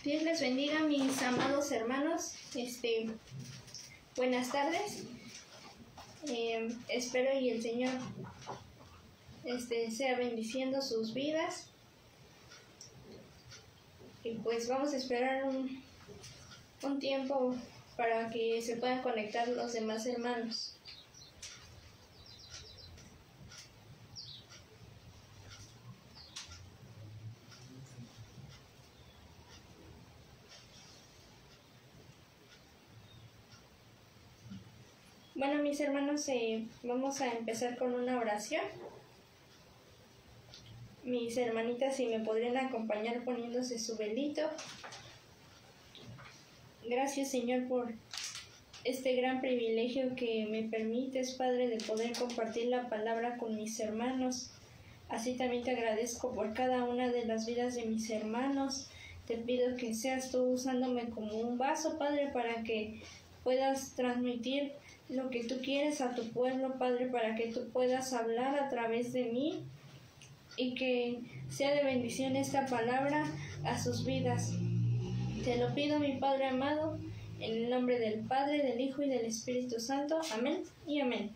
Dios les bendiga, mis amados hermanos. Buenas tardes. Espero y el Señor sea bendiciendo sus vidas. Y pues vamos a esperar un tiempo para que se puedan conectar los demás hermanos. Bueno, mis hermanos, vamos a empezar con una oración. Mis hermanitas, si me podrían acompañar poniéndose su velito. Gracias, Señor, por este gran privilegio que me permites, Padre, de poder compartir la palabra con mis hermanos. Así también te agradezco por cada una de las vidas de mis hermanos. Te pido que seas tú usándome como un vaso, Padre, para que puedas transmitir lo que tú quieres a tu pueblo, Padre, para que tú puedas hablar a través de mí y que sea de bendición esta palabra a sus vidas. Te lo pido, mi Padre amado, en el nombre del Padre, del Hijo y del Espíritu Santo. Amén y amén.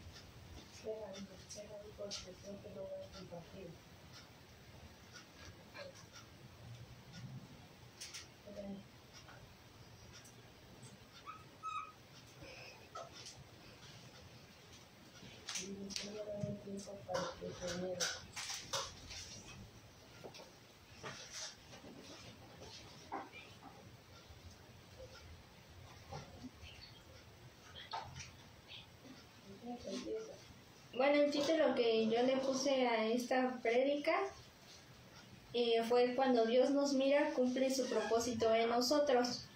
Bueno, el título que yo le puse a esta prédica fue Cuando Dios nos mira, cumple su propósito en nosotros.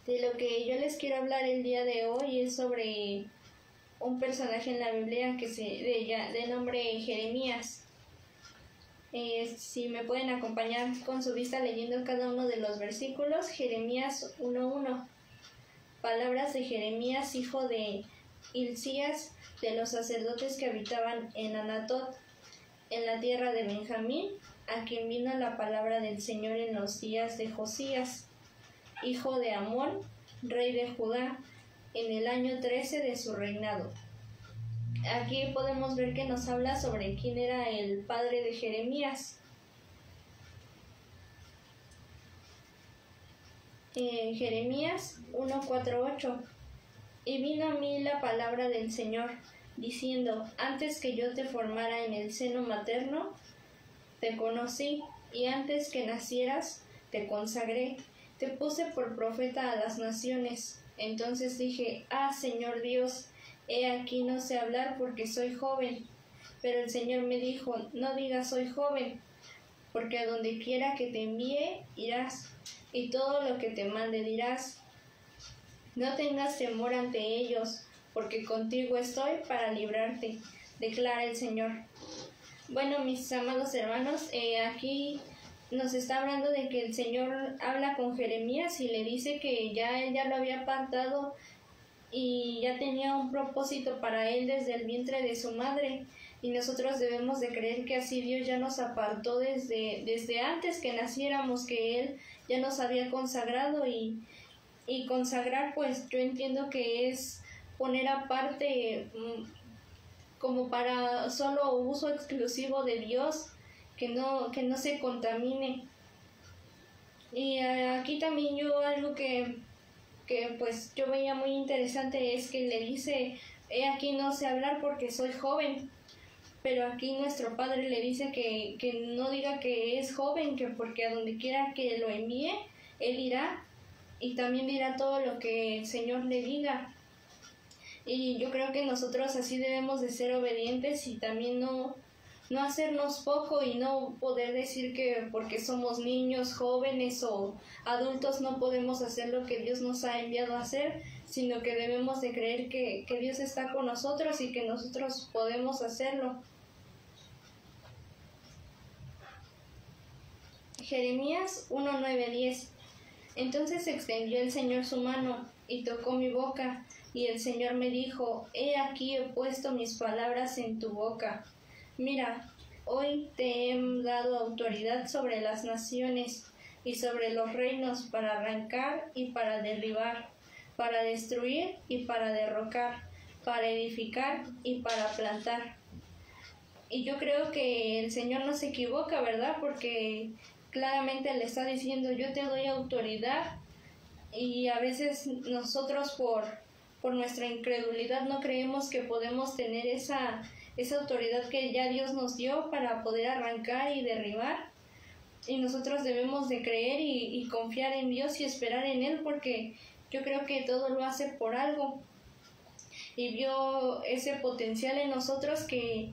De lo que yo les quiero hablar el día de hoy es sobre un personaje en la Biblia de nombre Jeremías. Si me pueden acompañar con su vista leyendo cada uno de los versículos. Jeremías 1:1. Palabras de Jeremías, hijo de Hilcías, de los sacerdotes que habitaban en Anatot, en la tierra de Benjamín, a quien vino la palabra del Señor en los días de Josías, hijo de Amón, rey de Judá, en el año 13 de su reinado. Aquí podemos ver que nos habla sobre quién era el padre de Jeremías. Jeremías 1:4-8. Y vino a mí la palabra del Señor, diciendo: Antes que yo te formara en el seno materno, te conocí, y antes que nacieras, te consagré, te puse por profeta a las naciones. Entonces dije: Ah, Señor Dios, he aquí no sé hablar porque soy joven. Pero el Señor me dijo: No digas soy joven, porque a donde quiera que te envíe, irás, y todo lo que te mande dirás. No tengas temor ante ellos, porque contigo estoy para librarte, declara el Señor. Bueno, mis amados hermanos, aquí nos está hablando de que el Señor habla con Jeremías y le dice que él ya lo había apartado y ya tenía un propósito para él desde el vientre de su madre. Y nosotros debemos de creer que así Dios ya nos apartó desde antes que naciéramos, que Él ya nos había consagrado y consagrar, pues yo entiendo que es poner aparte como para solo uso exclusivo de Dios, que no se contamine. Y aquí también yo algo que pues yo veía muy interesante es que le dice: He aquí no sé hablar porque soy joven. Pero aquí nuestro Padre le dice que no diga que es joven, que porque a donde quiera que lo envíe, Él irá y también dirá todo lo que el Señor le diga. Y yo creo que nosotros así debemos de ser obedientes y también no hacernos poco y no poder decir que porque somos niños, jóvenes o adultos no podemos hacer lo que Dios nos ha enviado a hacer, sino que debemos de creer que Dios está con nosotros y que nosotros podemos hacerlo. Jeremías 1:9-10. Entonces extendió el Señor su mano y tocó mi boca, y el Señor me dijo: He aquí he puesto mis palabras en tu boca. Mira, hoy te he dado autoridad sobre las naciones. y sobre los reinos para arrancar y para derribar, para destruir y para derrocar, para edificar y para plantar. Y yo creo que el Señor no se equivoca, ¿verdad? Porque claramente le está diciendo, yo te doy autoridad, y a veces nosotros por nuestra incredulidad no creemos que podemos tener esa autoridad que ya Dios nos dio para poder arrancar y derribar. Y nosotros debemos de creer y confiar en Dios y esperar en Él, porque yo creo que todo lo hace por algo. Y vio ese potencial en nosotros que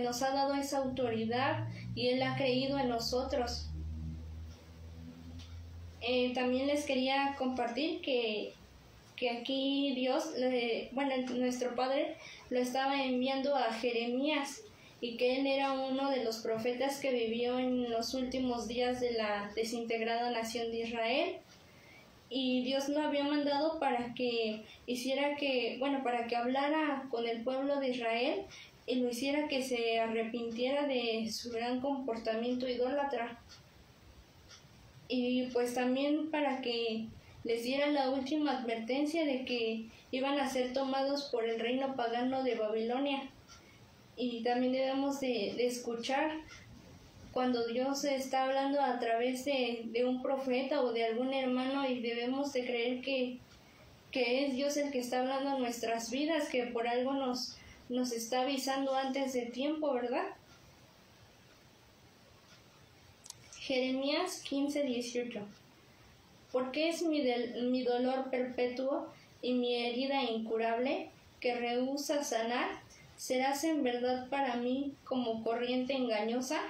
nos ha dado esa autoridad, y Él ha creído en nosotros. También les quería compartir que aquí Dios, nuestro Padre lo estaba enviando a Jeremías, y que él era uno de los profetas que vivió en los últimos días de la desintegrada nación de Israel. Y Dios lo había mandado para que para que hablara con el pueblo de Israel y lo hiciera que se arrepintiera de su gran comportamiento idólatra. Y pues también para que les diera la última advertencia de que iban a ser tomados por el reino pagano de Babilonia. Y también debemos de escuchar cuando Dios está hablando a través de un profeta o de algún hermano, y debemos de creer que es Dios el que está hablando en nuestras vidas, que por algo nos está avisando antes de tiempo, ¿verdad? Jeremías 15:18. Porque es mi dolor perpetuo y mi herida incurable, que rehúsa sanar, serás en verdad para mí como corriente engañosa,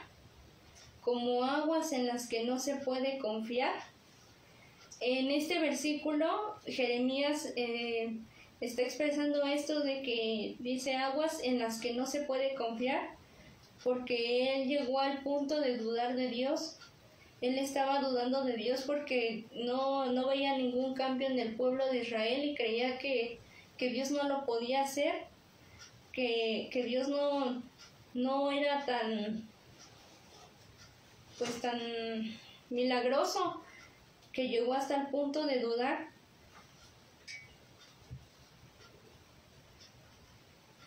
como aguas en las que no se puede confiar. En este versículo, Jeremías está expresando esto de que dice aguas en las que no se puede confiar, porque él llegó al punto de dudar de Dios. Él estaba dudando de Dios porque no veía ningún cambio en el pueblo de Israel, y creía que Dios no lo podía hacer, que Dios no era tan milagroso, que llegó hasta el punto de dudar.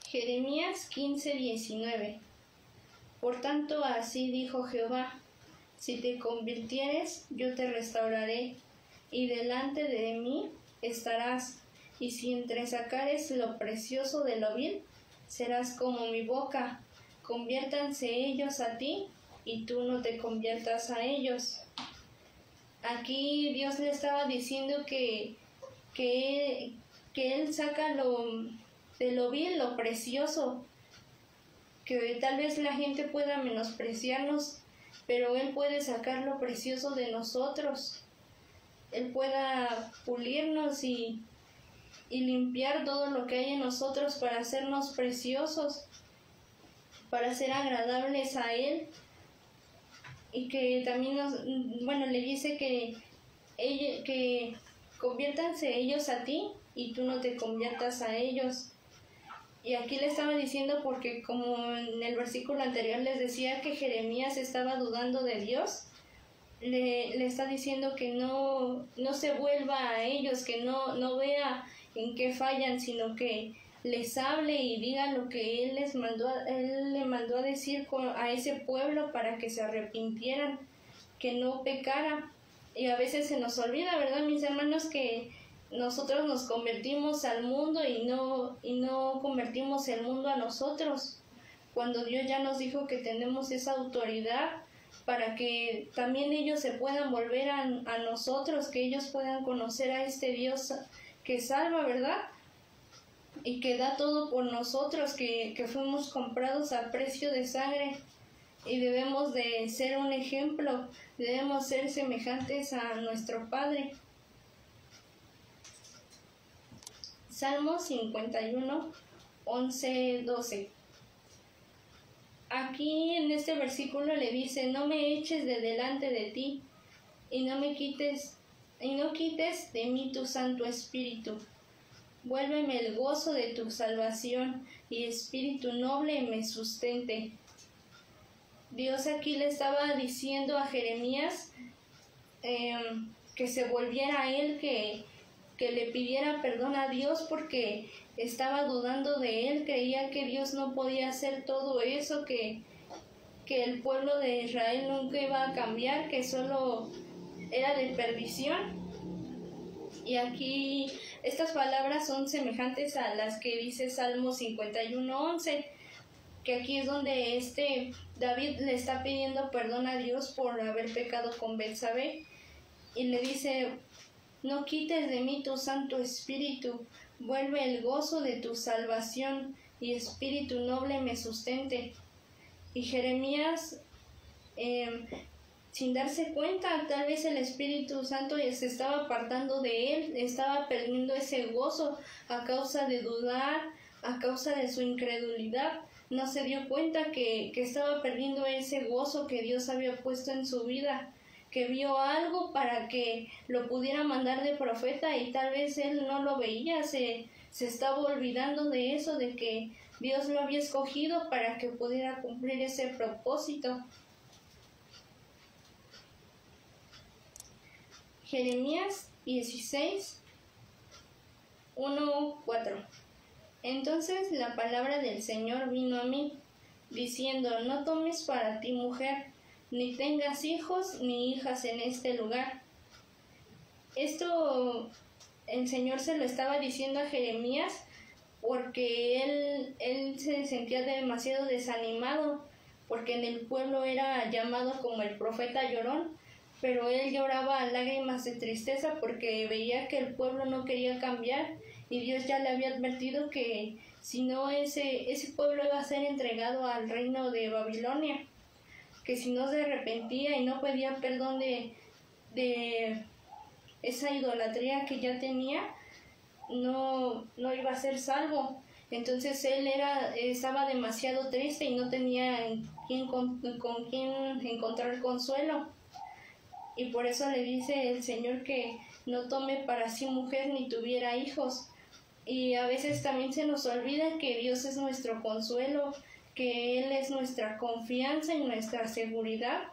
Jeremías 15:19. Por tanto, así dijo Jehová: si te convirtieres, yo te restauraré, y delante de mí estarás, y si entresacares lo precioso de lo vil, serás como mi boca. Conviértanse ellos a ti, y tú no te conviertas a ellos. Aquí Dios le estaba diciendo que Él saca de lo vil, lo precioso, que tal vez la gente pueda menospreciarnos, pero Él puede sacar lo precioso de nosotros. Él pueda pulirnos y limpiar todo lo que hay en nosotros para hacernos preciosos, para ser agradables a Él. Y que también le dice que conviértanse ellos a ti, y tú no te conviertas a ellos. Y aquí le estaba diciendo porque, como en el versículo anterior les decía que Jeremías estaba dudando de Dios, le está diciendo que no se vuelva a ellos, que no vea en qué fallan, sino que les hable y diga lo que Él le mandó a decir a ese pueblo para que se arrepintieran, que no pecara. Y a veces se nos olvida, ¿verdad, mis hermanos?, que nosotros nos convertimos al mundo y no convertimos el mundo a nosotros, cuando Dios ya nos dijo que tenemos esa autoridad para que también ellos se puedan volver a nosotros, que ellos puedan conocer a este Dios que salva, ¿verdad?, y que da todo por nosotros, que fuimos comprados a precio de sangre, y debemos de ser un ejemplo, debemos ser semejantes a nuestro Padre. Salmo 51, 11, 12. Aquí en este versículo le dice: no me eches de delante de ti, y no quites de mí tu Santo Espíritu. Vuélveme el gozo de tu salvación, y espíritu noble me sustente. Dios aquí le estaba diciendo a Jeremías que se volviera a él, que le pidiera perdón a Dios porque estaba dudando de él, creía que Dios no podía hacer todo eso, que el pueblo de Israel nunca iba a cambiar, que solo era de perdición. Y aquí estas palabras son semejantes a las que dice Salmo 51:11, que aquí es donde David le está pidiendo perdón a Dios por haber pecado con Betsabé, y le dice: no quites de mí tu Santo Espíritu, vuelve el gozo de tu salvación, y espíritu noble me sustente. Y Jeremías, sin darse cuenta, tal vez el Espíritu Santo ya se estaba apartando de él, estaba perdiendo ese gozo a causa de dudar, a causa de su incredulidad. No se dio cuenta que estaba perdiendo ese gozo que Dios había puesto en su vida, que vio algo para que lo pudiera mandar de profeta y tal vez él no lo veía, se estaba olvidando de eso, de que Dios lo había escogido para que pudiera cumplir ese propósito. Jeremías 16, 1-4. Entonces la palabra del Señor vino a mí, diciendo: no tomes para ti mujer, ni tengas hijos ni hijas en este lugar. Esto el Señor se lo estaba diciendo a Jeremías porque él se sentía demasiado desanimado, porque en el pueblo era llamado como el profeta llorón, pero él lloraba a lágrimas de tristeza porque veía que el pueblo no quería cambiar, y Dios ya le había advertido que si no ese pueblo iba a ser entregado al reino de Babilonia, que si no se arrepentía y no pedía perdón de esa idolatría que ya tenía, no iba a ser salvo. Entonces él estaba demasiado triste y no tenía con quién encontrar consuelo. Y por eso le dice el Señor que no tome para sí mujer ni tuviera hijos. Y a veces también se nos olvida que Dios es nuestro consuelo, que Él es nuestra confianza y nuestra seguridad.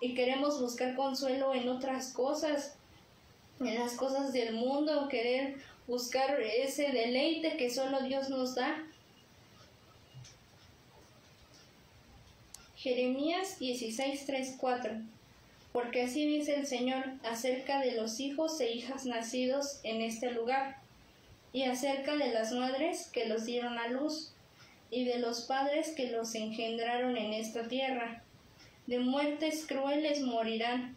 Y queremos buscar consuelo en otras cosas, en las cosas del mundo, querer buscar ese deleite que solo Dios nos da. Jeremías 16:3-4. Porque así dice el Señor acerca de los hijos e hijas nacidos en este lugar, y acerca de las madres que los dieron a luz, y de los padres que los engendraron en esta tierra. De muertes crueles morirán,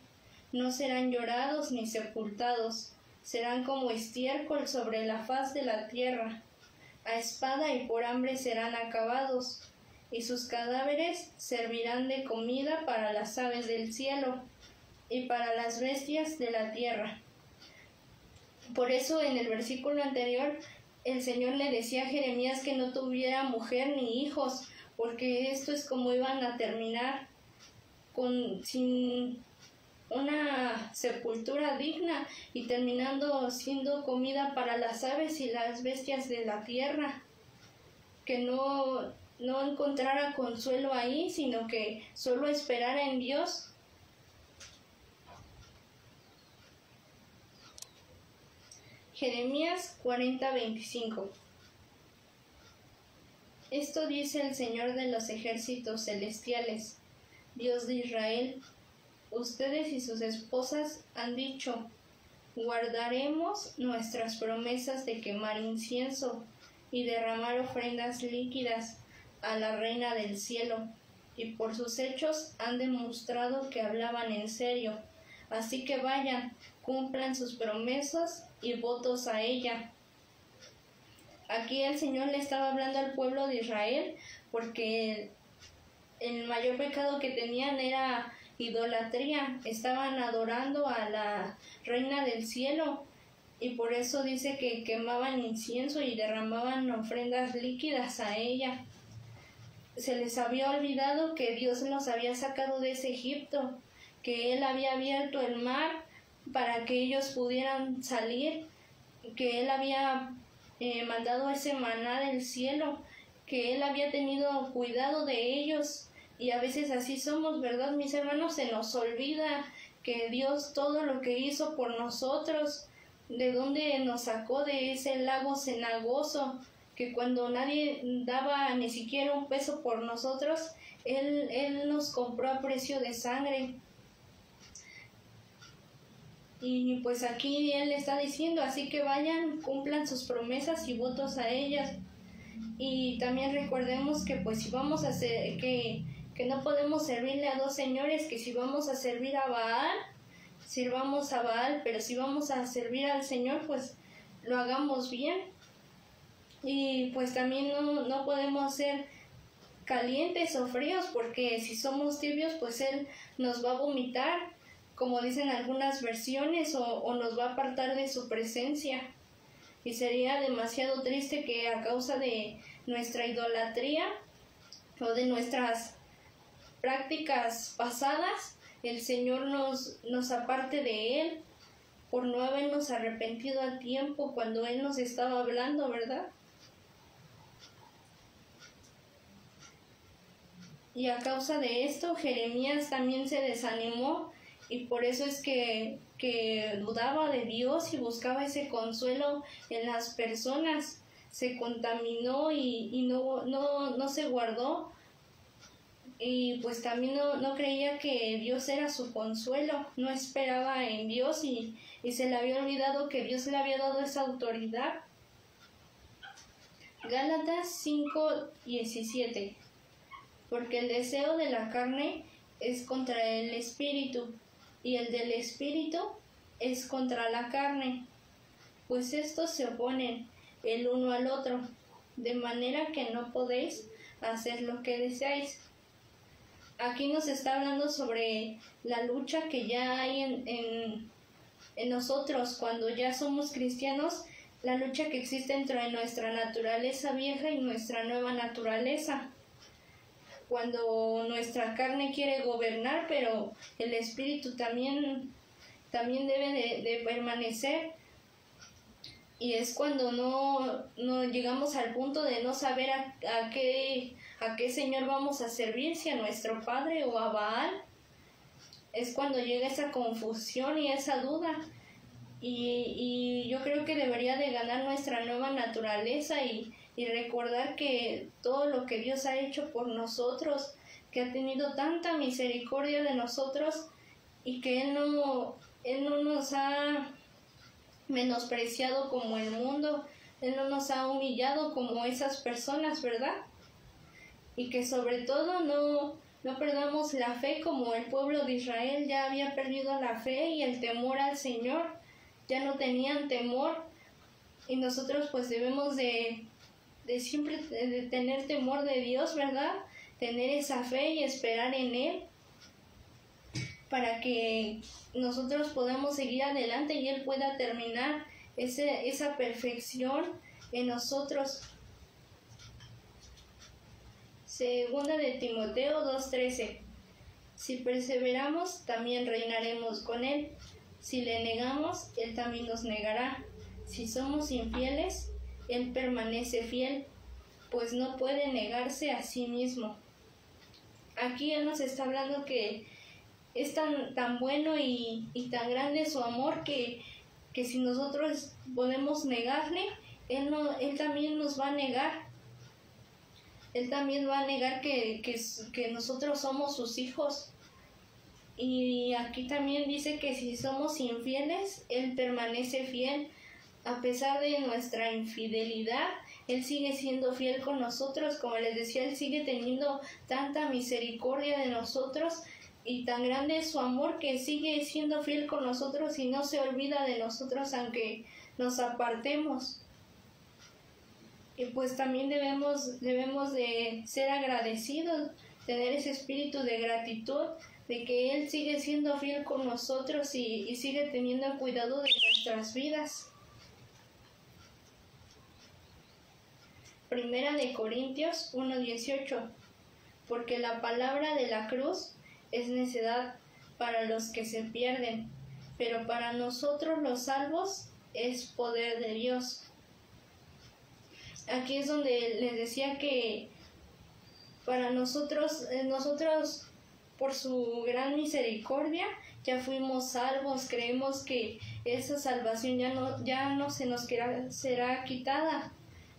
no serán llorados ni sepultados, serán como estiércol sobre la faz de la tierra. A espada y por hambre serán acabados, y sus cadáveres servirán de comida para las aves del cielo y para las bestias de la tierra. Por eso en el versículo anterior el Señor le decía a Jeremías que no tuviera mujer ni hijos, porque esto es como iban a terminar, sin una sepultura digna y terminando siendo comida para las aves y las bestias de la tierra, que no encontrara consuelo ahí, sino que solo esperara en Dios. Jeremías 40:25. Esto dice el Señor de los ejércitos celestiales, Dios de Israel: ustedes y sus esposas han dicho: guardaremos nuestras promesas de quemar incienso y derramar ofrendas líquidas a la Reina del Cielo, y por sus hechos han demostrado que hablaban en serio. Así que vayan, cumplan sus promesas y votos a ella. Aquí el Señor le estaba hablando al pueblo de Israel porque el mayor pecado que tenían era idolatría. Estaban adorando a la Reina del Cielo, y por eso dice que quemaban incienso y derramaban ofrendas líquidas a ella. Se les había olvidado que Dios los había sacado de ese Egipto, que Él había abierto el mar para que ellos pudieran salir, que Él había mandado ese maná del cielo, que Él había tenido cuidado de ellos. Y a veces así somos, ¿verdad, mis hermanos? Se nos olvida que Dios todo lo que hizo por nosotros, de dónde nos sacó de ese lago cenagoso, que cuando nadie daba ni siquiera un peso por nosotros, Él nos compró a precio de sangre. Y pues aquí Él está diciendo, así que vayan, cumplan sus promesas y votos a ellas. Y también recordemos que pues si vamos a hacer, que no podemos servirle a dos señores, que si vamos a servir a Baal, sirvamos a Baal, pero si vamos a servir al Señor, pues lo hagamos bien. Y pues también no podemos ser calientes o fríos, porque si somos tibios, pues Él nos va a vomitar, como dicen algunas versiones, o nos va a apartar de su presencia. Y sería demasiado triste que a causa de nuestra idolatría o de nuestras prácticas pasadas, el Señor nos aparte de Él por no habernos arrepentido a tiempo cuando Él nos estaba hablando, ¿verdad? Y a causa de esto, Jeremías también se desanimó, y por eso es que dudaba de Dios y buscaba ese consuelo en las personas. Se contaminó y no se guardó, y pues también no creía que Dios era su consuelo, no esperaba en Dios y se le había olvidado que Dios le había dado esa autoridad. Gálatas 5:17. Porque el deseo de la carne es contra el espíritu, y el del espíritu es contra la carne, pues estos se oponen el uno al otro, de manera que no podéis hacer lo que deseáis. Aquí nos está hablando sobre la lucha que ya hay en nosotros cuando ya somos cristianos, la lucha que existe entre nuestra naturaleza vieja y nuestra nueva naturaleza. Cuando nuestra carne quiere gobernar, pero el espíritu también debe de permanecer. Y es cuando no llegamos al punto de no saber a qué Señor vamos a servir, si a nuestro Padre o a Baal. Es cuando llega esa confusión y esa duda. Y yo creo que debería de ganar nuestra nueva naturaleza y recordar que todo lo que Dios ha hecho por nosotros, que ha tenido tanta misericordia de nosotros, y que Él no nos ha menospreciado como el mundo, Él no nos ha humillado como esas personas, ¿verdad? Y que sobre todo no perdamos la fe como el pueblo de Israel ya había perdido la fe y el temor al Señor, ya no tenían temor, y nosotros pues debemos de siempre de tener temor de Dios, ¿verdad? Tener esa fe y esperar en Él para que nosotros podamos seguir adelante y Él pueda terminar esa perfección en nosotros. Segunda de Timoteo 2:13. Si perseveramos, también reinaremos con Él. Si le negamos, Él también nos negará. Si somos infieles, Él permanece fiel, pues no puede negarse a sí mismo. Aquí Él nos está hablando que es tan bueno y tan grande su amor que si nosotros podemos negarle, Él también nos va a negar. Él también va a negar que nosotros somos sus hijos. Y aquí también dice que si somos infieles, Él permanece fiel. A pesar de nuestra infidelidad, Él sigue siendo fiel con nosotros. Como les decía, Él sigue teniendo tanta misericordia de nosotros y tan grande es su amor que sigue siendo fiel con nosotros y no se olvida de nosotros aunque nos apartemos. Y pues también debemos de ser agradecidos, tener ese espíritu de gratitud, de que Él sigue siendo fiel con nosotros y sigue teniendo cuidado de nuestras vidas. Primera de Corintios 1:18. Porque la palabra de la cruz es necedad para los que se pierden, pero para nosotros los salvos es poder de Dios. Aquí es donde les decía que para nosotros por su gran misericordia, ya fuimos salvos. Creemos que esa salvación ya no se nos será quitada,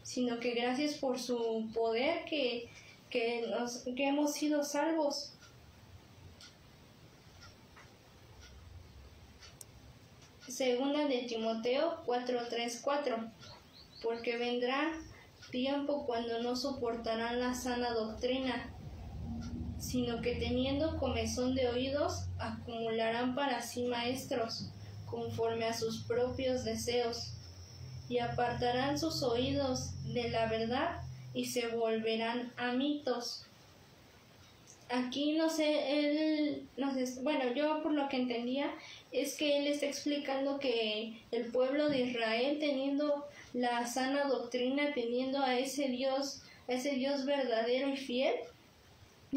sino que gracias por su poder que hemos sido salvos. Segunda de Timoteo 4:3-4. Porque vendrá tiempo cuando no soportarán la sana doctrina, sino que teniendo comezón de oídos, acumularán para sí maestros, conforme a sus propios deseos, y apartarán sus oídos de la verdad y se volverán a mitos. Aquí bueno, yo por lo que entendía es que él está explicando que el pueblo de Israel, teniendo la sana doctrina, teniendo a ese Dios verdadero y fiel,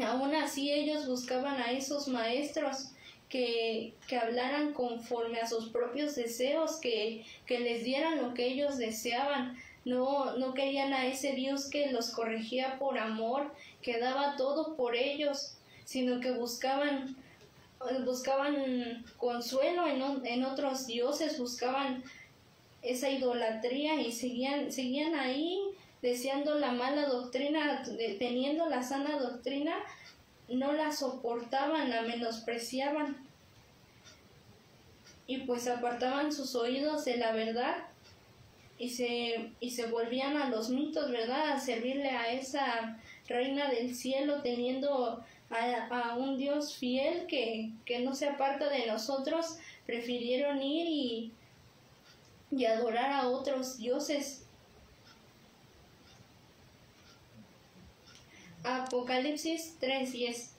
aún así ellos buscaban a esos maestros que hablaran conforme a sus propios deseos, que les dieran lo que ellos deseaban. No querían a ese Dios que los corregía por amor, que daba todo por ellos, sino que buscaban consuelo en otros dioses, buscaban esa idolatría y seguían ahí deseando la mala doctrina, teniendo la sana doctrina, no la soportaban, la menospreciaban y pues apartaban sus oídos de la verdad y se volvían a los mitos, ¿verdad? A servirle a esa reina del cielo, teniendo a un Dios fiel que no se aparta de nosotros. Prefirieron ir y adorar a otros dioses. Apocalipsis 3:10.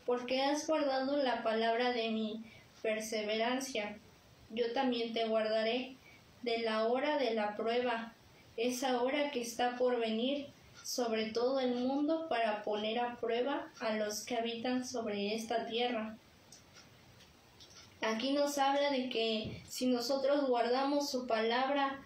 Porque has guardado la palabra de mi perseverancia, yo también te guardaré de la hora de la prueba, esa hora que está por venir sobre todo el mundo para poner a prueba a los que habitan sobre esta tierra. Aquí nos habla de que si nosotros guardamos su palabra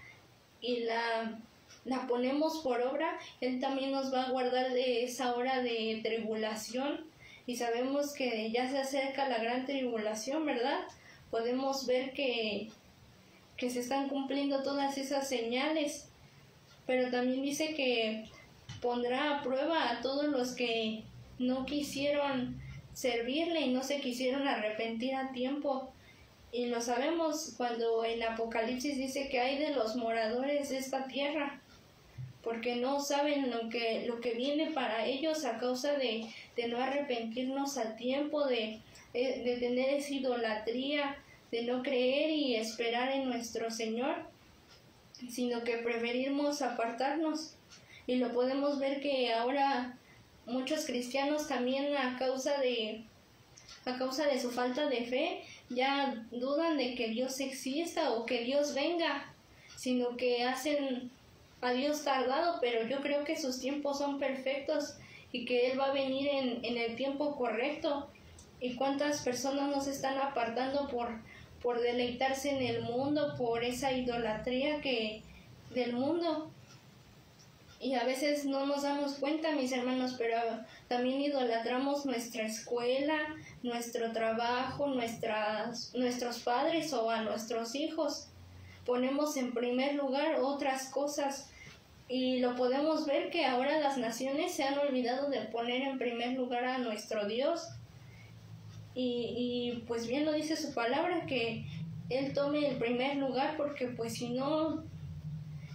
y la ponemos por obra, Él también nos va a guardar de esa hora de tribulación. Y sabemos que ya se acerca la gran tribulación, ¿verdad? Podemos ver que se están cumpliendo todas esas señales, pero también dice que pondrá a prueba a todos los que no quisieron servirle y no se quisieron arrepentir a tiempo. Y lo sabemos cuando en Apocalipsis dice que hay de los moradores de esta tierra, porque no saben lo que viene para ellos a causa de no arrepentirnos a tiempo, de tener esa idolatría, de no creer y esperar en nuestro Señor, sino que preferimos apartarnos. Y lo podemos ver que ahora muchos cristianos también a causa de su falta de fe ya dudan de que Dios exista o que Dios venga, sino que hacen a Dios tardado, pero yo creo que sus tiempos son perfectos y que Él va a venir en el tiempo correcto. Y cuántas personas nos están apartando por deleitarse en el mundo, por esa idolatría del mundo. Y a veces no nos damos cuenta, mis hermanos, pero también idolatramos nuestra escuela, nuestro trabajo, nuestros padres o a nuestros hijos. Ponemos en primer lugar otras cosas y lo podemos ver que ahora las naciones se han olvidado de poner en primer lugar a nuestro Dios. Y pues bien lo dice su palabra, que Él tome el primer lugar, porque pues si no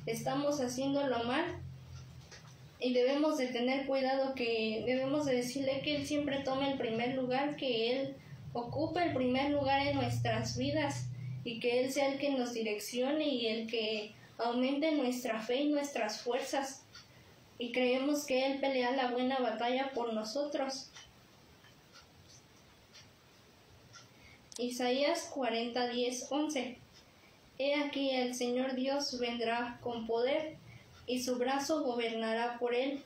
estamos haciéndolo mal. Y debemos de tener cuidado, que debemos de decirle que Él siempre tome el primer lugar, que Él ocupe el primer lugar en nuestras vidas y que Él sea el que nos direccione y el que aumente nuestra fe y nuestras fuerzas. Y creemos que Él pelea la buena batalla por nosotros. Isaías 40:10-11. He aquí el Señor Dios vendrá con poder, y su brazo gobernará por él.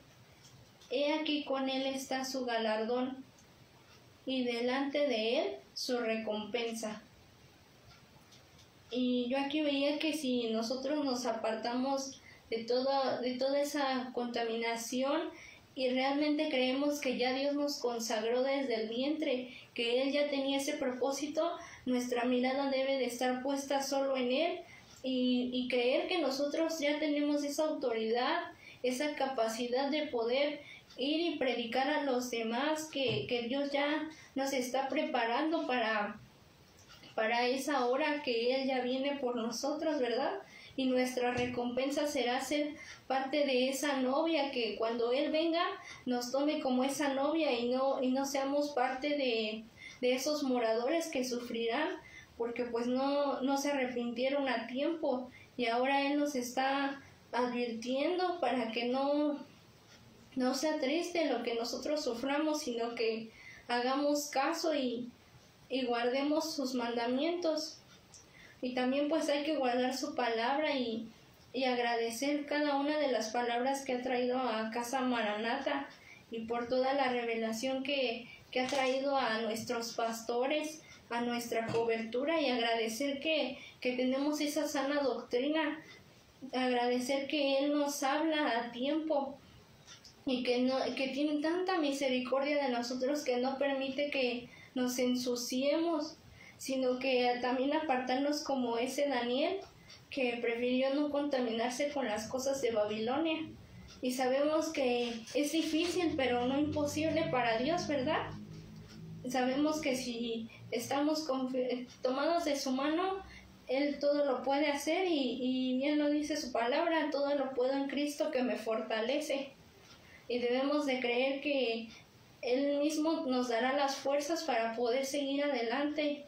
He aquí con él está su galardón, y delante de él su recompensa. Y yo aquí veía que si nosotros nos apartamos de toda esa contaminación y realmente creemos que ya Dios nos consagró desde el vientre, que Él ya tenía ese propósito, nuestra mirada debe de estar puesta solo en Él y creer que nosotros ya tenemos esa autoridad, esa capacidad de poder ir y predicar a los demás, que Dios ya nos está preparando para esa hora que Él ya viene por nosotros, ¿verdad? Y nuestra recompensa será ser parte de esa novia, que cuando Él venga nos tome como esa novia y no seamos parte de esos moradores que sufrirán porque pues no se arrepintieron a tiempo, y ahora Él nos está advirtiendo para que no sea triste lo que nosotros suframos, sino que hagamos caso y guardemos sus mandamientos. Y también pues hay que guardar su palabra y agradecer cada una de las palabras que ha traído a Casa Maranata, y por toda la revelación que ha traído a nuestros pastores, a nuestra cobertura, y agradecer que tenemos esa sana doctrina, agradecer que Él nos habla a tiempo y que tiene tanta misericordia de nosotros, que no permite que nos ensuciemos, sino que también apartarnos como ese Daniel, que prefirió no contaminarse con las cosas de Babilonia. Y sabemos que es difícil, pero no imposible para Dios, ¿verdad? Sabemos que si estamos tomados de su mano, Él todo lo puede hacer, y bien lo dice su palabra: todo lo puedo en Cristo que me fortalece. Y debemos de creer que Él mismo nos dará las fuerzas para poder seguir adelante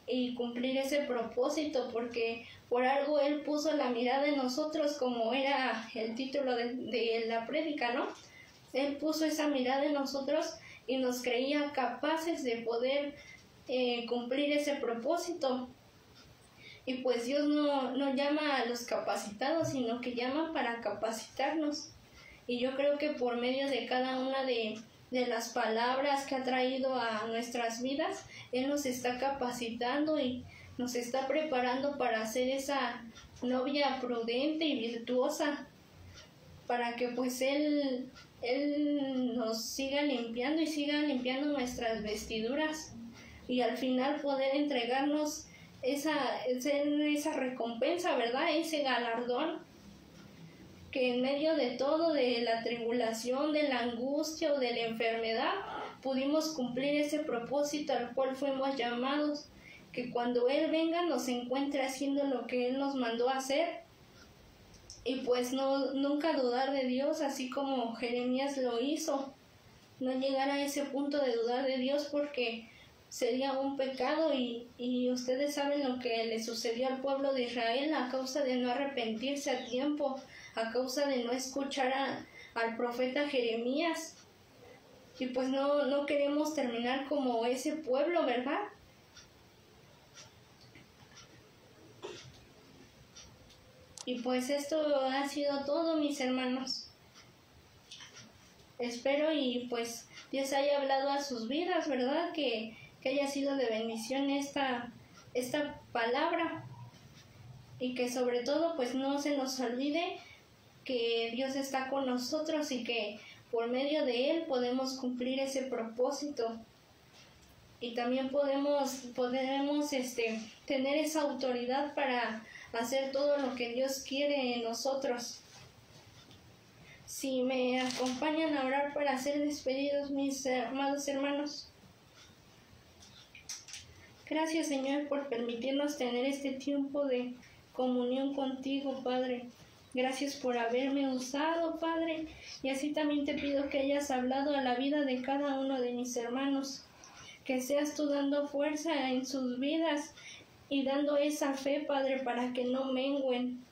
y cumplir ese propósito, porque por algo Él puso la mirada en nosotros, como era el título de la prédica, ¿no? Él puso esa mirada en nosotros y nos creía capaces de poder cumplir ese propósito. Y pues Dios no llama a los capacitados, sino que llama para capacitarnos. Y yo creo que por medio de cada una de las palabras que ha traído a nuestras vidas, Él nos está capacitando y nos está preparando para ser esa novia prudente y virtuosa, para que pues Él nos siga limpiando y siga limpiando nuestras vestiduras, y al final poder entregarnos esa recompensa, ¿verdad? Ese galardón, que en medio de todo, de la tribulación, de la angustia o de la enfermedad, pudimos cumplir ese propósito al cual fuimos llamados, que cuando Él venga nos encuentre haciendo lo que Él nos mandó a hacer, y pues nunca dudar de Dios, así como Jeremías lo hizo, no llegar a ese punto de dudar de Dios, porque sería un pecado, y ustedes saben lo que le sucedió al pueblo de Israel a causa de no arrepentirse a tiempo, a causa de no escuchar al profeta Jeremías. Y pues no queremos terminar como ese pueblo, ¿verdad? Y pues esto ha sido todo, mis hermanos. Espero y pues Dios haya hablado a sus vidas, ¿verdad? Que haya sido de bendición esta palabra, y que sobre todo pues no se nos olvide que Dios está con nosotros y que por medio de Él podemos cumplir ese propósito, y también podemos tener esa autoridad para hacer todo lo que Dios quiere en nosotros. Si me acompañan a orar para ser despedidos, mis amados hermanos. Gracias, Señor, por permitirnos tener este tiempo de comunión contigo, Padre. Gracias por haberme usado, Padre, y así también te pido que hayas hablado a la vida de cada uno de mis hermanos, que seas tú dando fuerza en sus vidas y dando esa fe, Padre, para que no mengüen.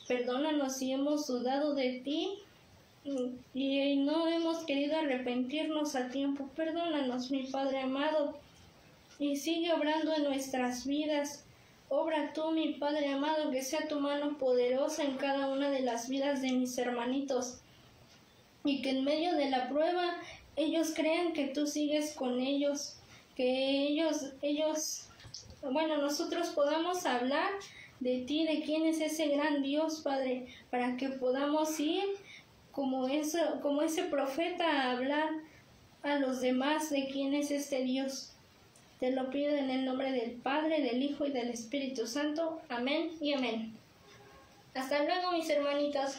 Perdónanos si hemos dudado de ti y no hemos querido arrepentirnos a tiempo. Perdónanos, mi Padre amado, y sigue obrando en nuestras vidas. Obra tú, mi Padre amado, que sea tu mano poderosa en cada una de las vidas de mis hermanitos, y que en medio de la prueba ellos crean que tú sigues con ellos, que nosotros podamos hablar de ti, de quién es ese gran Dios, Padre, para que podamos ir como ese profeta, a hablar a los demás de quién es este Dios. Te lo pido en el nombre del Padre, del Hijo y del Espíritu Santo. Amén y amén. Hasta luego, mis hermanitos.